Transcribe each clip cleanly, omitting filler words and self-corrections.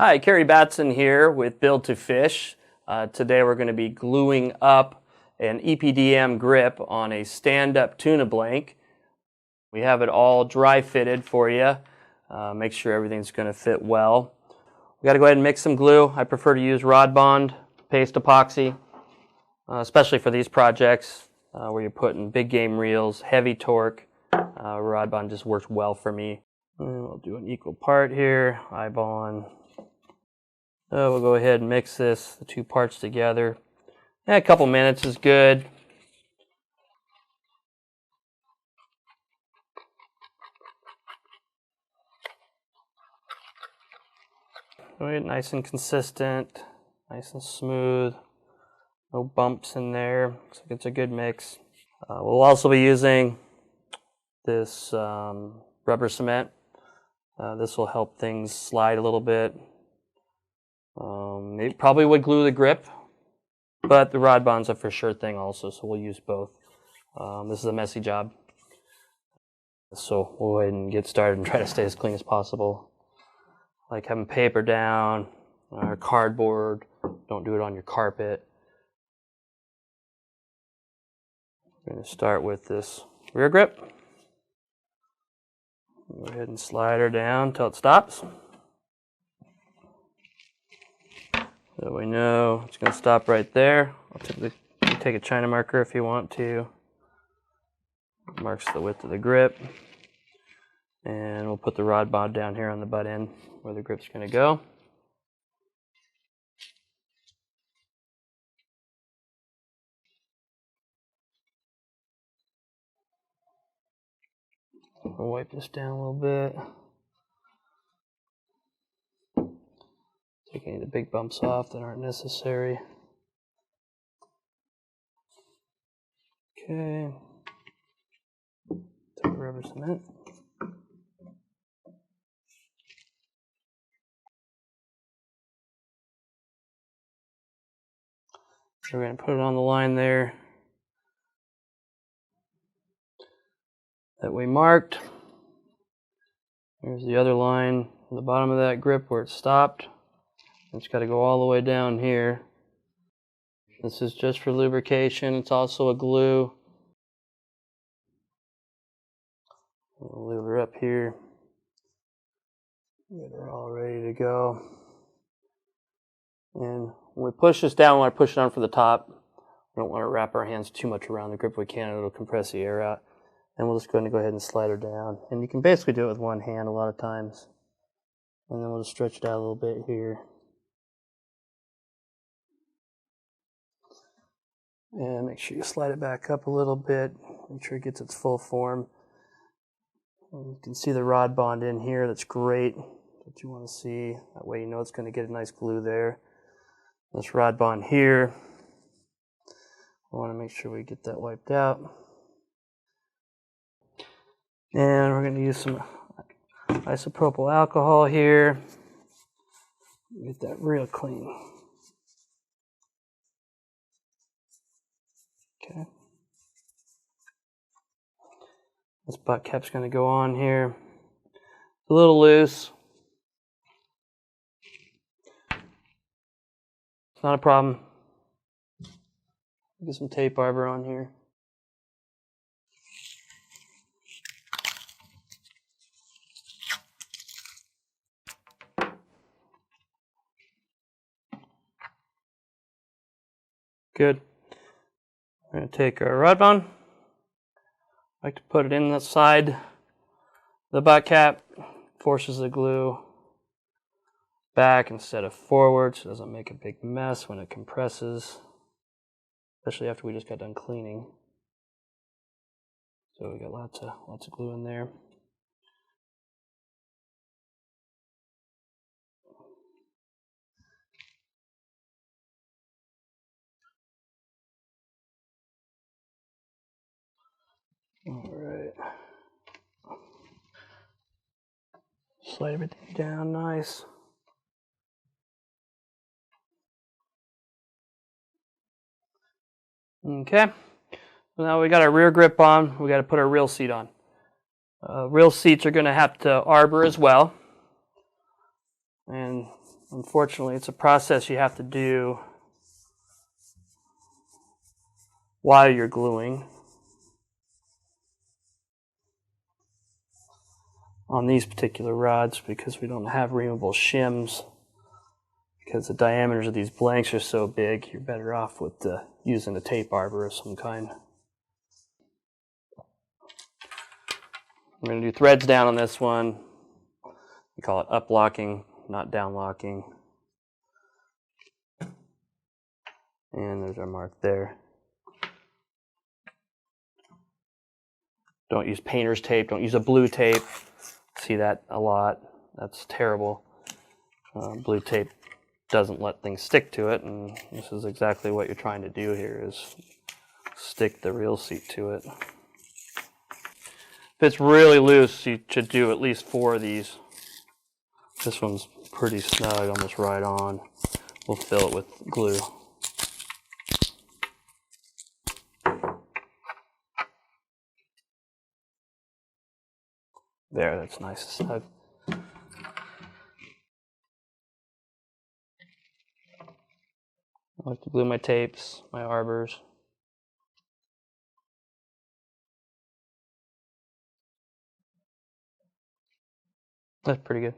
Hi, Kerry Batson here with Build to Fish. Today we're going to be gluing up an EPDM grip on a stand-up tuna blank. We have it all dry fitted for you. Make sure everything's going to fit well. We got to go ahead and mix some glue. I prefer to use Rod Bond paste epoxy, especially for these projects where you're putting big game reels, heavy torque. Rod Bond just works well for me. And we'll do an equal part here, eyeballing. So we'll go ahead and mix the two parts together. A couple minutes is good. Go ahead, nice and consistent, nice and smooth. No bumps in there. Looks like it's a good mix. We'll also be using this rubber cement. This will help things slide a little bit. It probably would glue the grip, but the Rod Bond's a for sure thing also, so we'll use both. This is a messy job, so we'll go ahead and get started and try to stay as clean as possible. Like having paper down or cardboard, don't do it on your carpet. We're going to start with this rear grip. Go ahead and slide her down until it stops. So we know it's going to stop right there. Take a China marker if you want to. Marks the width of the grip. And we'll put the Rod Bond down here on the butt end where the grip's going to go. We'll wipe this down a little bit. Take any of the big bumps off that aren't necessary. Okay. Take rubber cement. So we're going to put it on the line there that we marked. Here's the other line on the bottom of that grip where it stopped. It's got to go all the way down here. This is just for lubrication. It's also a glue. We'll lube her up here. Get her all ready to go. And when we push this down, we want to push it down from the top. We don't want to wrap our hands too much around the grip if we can. It'll compress the air out. And we'll just go ahead and slide her down. And you can basically do it with one hand a lot of times. And then we'll just stretch it out a little bit here. And make sure you slide it back up a little bit. Make sure it gets its full form. And you can see the Rod Bond in here. That's great. That's what you want to see. That way you know it's going to get a nice glue there. This Rod Bond here. We want to make sure we get that wiped out. And we're going to use some isopropyl alcohol here. Get that real clean. Okay. This butt cap's going to go on here. It's a little loose. It's not a problem. Get some tape arbor on here. Good. We're going to take our Rod Bond. I like to put it in the side of the butt cap. Forces the glue back instead of forward so it doesn't make a big mess when it compresses. Especially after we just got done cleaning. So we got lots of glue in there. All right. Slide everything down nice. Okay. Now we got our rear grip on. We got to put our reel seat on. Reel seats are going to have to arbor as well. And Unfortunately, it's a process you have to do while you're gluing. On these particular rods, because we don't have removable shims, because the diameters of these blanks are so big, you're better off with using a tape arbor of some kind. I'm going to do threads down on this one. We call it up locking, not down locking. And there's our mark there. Don't use painter's tape, don't use a blue tape. See that a lot. That's terrible. Blue tape doesn't let things stick to it, and this is exactly what you're trying to do here, is stick the reel seat to it. If it's really loose, you should do at least 4 of these. This one's pretty snug, almost right on. We'll fill it with glue. There, that's nice and snug. I like to glue my tapes, my arbors. That's pretty good.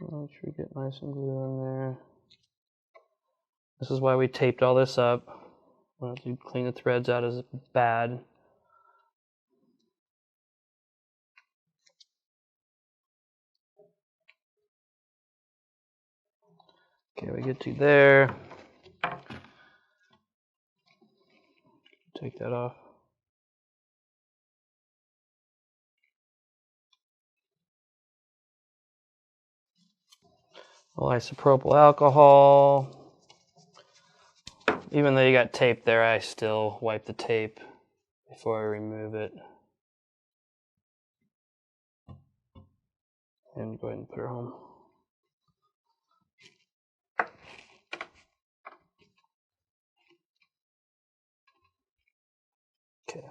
Make sure we get nice and glue in there. This is why we taped all this up. Well, to clean the threads out is bad. Okay, we get to there. Take that off. Isopropyl alcohol. Even though you got tape there, I still wipe the tape before I remove it. And go ahead and put her home. Okay,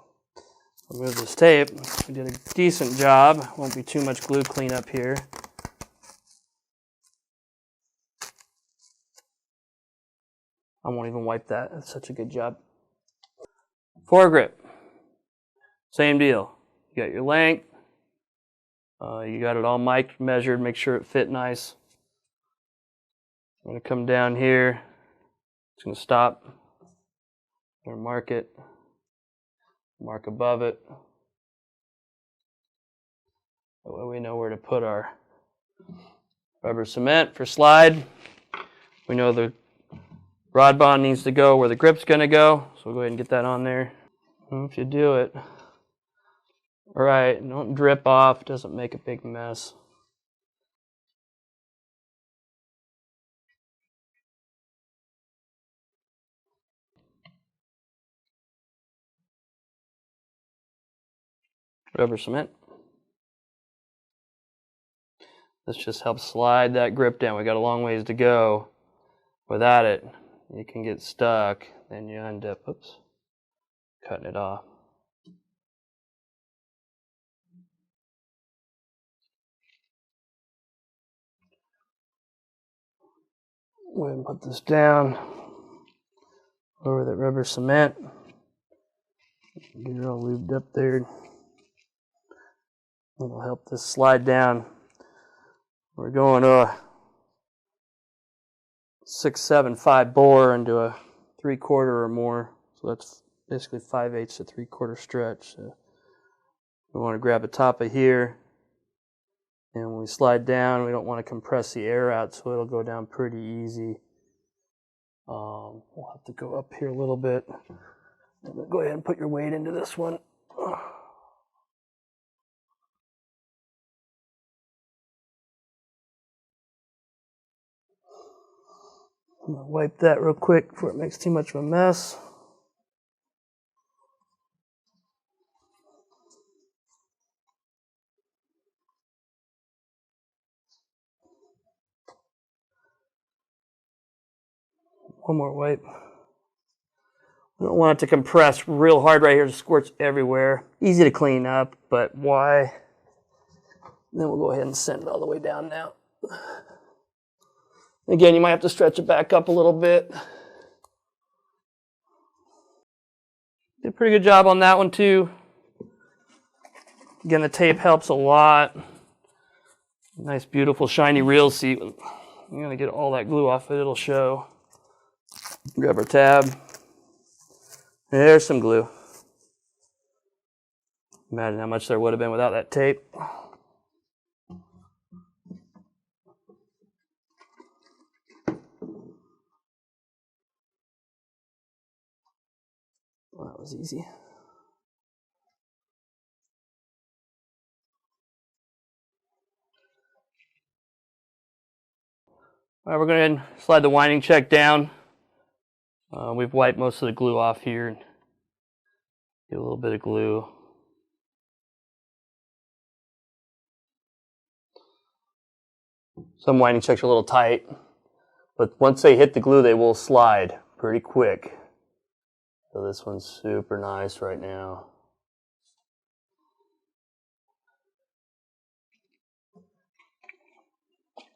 remove this tape. We did a decent job. Won't be too much glue cleanup here. I won't even wipe that. That's such a good job. Foregrip. Same deal. You got your length. You got it all mic'd, measured, make sure it fit nice. I'm going to come down here. It's going to stop. I'm going to mark it. Mark above it. That way we know where to put our rubber cement for slide. We know the rod bond needs to go where the grip's going to go, so we'll go ahead and get that on there. And if you do it right, don't drip off, doesn't make a big mess. Rubber cement. This just helps slide that grip down. We got a long ways to go. Without it, you can get stuck, then you end up, cutting it off. Go ahead and put this down over that rubber cement. Get it all lubed up there. It'll help this slide down. We're going to a 6.75 bore into a 3/4 or more. So that's basically 5/8 to 3/4 stretch. So we want to grab the top of here. And when we slide down, we don't want to compress the air out, so it'll go down pretty easy. We'll have to go up here a little bit. Go ahead and put your weight into this one. I'm going to wipe that real quick before it makes too much of a mess. One more wipe. We don't want it to compress real hard right here. It squirts everywhere. Easy to clean up, but why Then we'll go ahead and send it all the way down now. Again, you might have to stretch it back up a little bit. Did a pretty good job on that one too. Again, the tape helps a lot. Nice, beautiful, shiny reel seat. I'm going to get all that glue off it. It'll show. Grab our tab. There's some glue. Imagine how much there would have been without that tape. Well, that was easy. All right, we're going to slide the winding check down. We've wiped most of the glue off here. Get a little bit of glue. Some winding checks are a little tight, but once they hit the glue, they will slide pretty quick. So this one's super nice right now.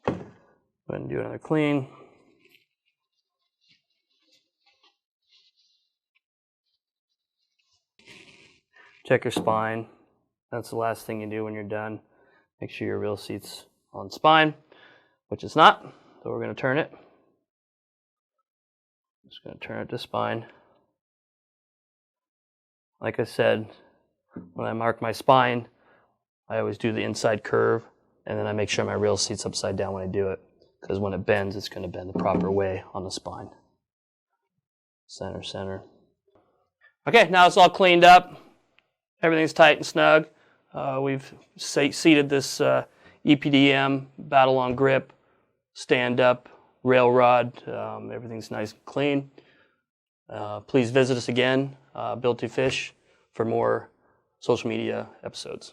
Go ahead and do another clean. Check your spine. That's the last thing you do when you're done. Make sure your reel seat's on spine, which it's not, so we're going to turn it. Just going to turn it to spine. Like I said, when I mark my spine, I always do the inside curve, and then I make sure my reel seat's upside down when I do it, because when it bends, it's going to bend the proper way on the spine. Center, center. Okay, now it's all cleaned up. Everything's tight and snug. We've seated this EPDM BattleLon grip, stand-up, rail rod. Everything's nice and clean. Please visit us again, Built to Fish, for more social media episodes.